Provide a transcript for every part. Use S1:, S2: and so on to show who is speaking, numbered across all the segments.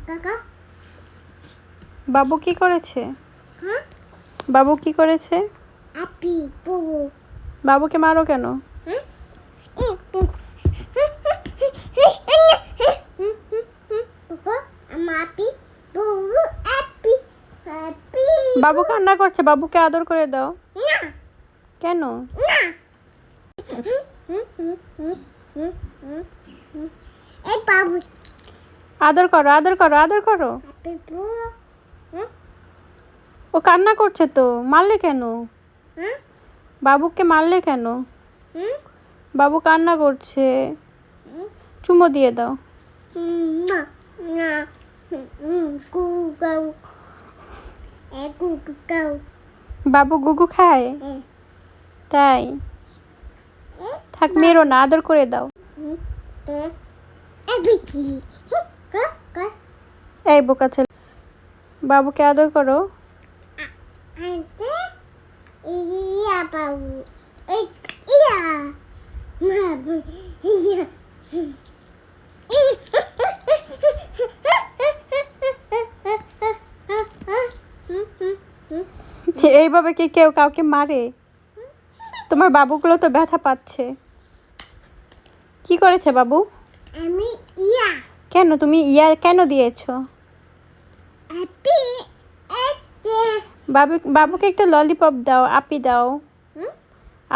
S1: কাকা
S2: বাবু কি করেছে?
S1: হ্যাঁ
S2: বাবু কি করেছে?
S1: আপি বুবু
S2: বাবুকে মারো কেন?
S1: হ্যাঁ আপি বুবু আপি আপি
S2: বাবু কান্না করছে, বাবুকে আদর করে দাও।
S1: না
S2: কেন?
S1: না এই বাবু
S2: আদর করো, আদর করো, আদর করো।
S1: আপি বুবু
S2: ও কান্না করছে তো, মারলে কেন?
S1: হ্যাঁ
S2: বাবুকে মারলে কেন?
S1: হুম
S2: বাবু কান্না করছে, চুমো দিয়ে দাও।
S1: না না কুকাও কুকাও
S2: বাবু গুগু খায়? তাই? থাক, মেরো না, আদর করে দাও। এই বোকা ছেলে, বাবুকে আদর করো।
S1: ইয়া বাবু ইয়া বাবু ইয়া
S2: এইভাবে কি কেউ কাউকে মারে? তোমার বাবুগুলো তো ব্যথা পাচ্ছে। কি করেছে বাবু?
S1: আমি ইয়া
S2: কেন তুমি ইয়া কেন দিয়েছো?
S1: আপি এতে
S2: বাবুকে একটা ললিপপ দাও, আপি দাও,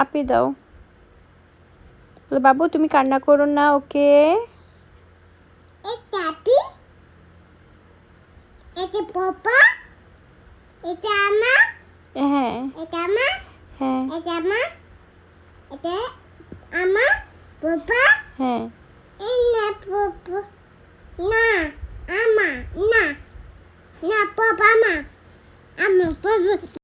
S2: আপি দাও। বাবু তুমি কান্না করো না, ওকে?
S1: এটা আপি এটা পাপা এটা আমা
S2: হ্যাঁ
S1: এটা আমা
S2: হ্যাঁ
S1: এটা আমা এটা আমা পাপা
S2: হ্যাঁ।
S1: না পাপা না আমা না না পাপা আমা আমা পাপা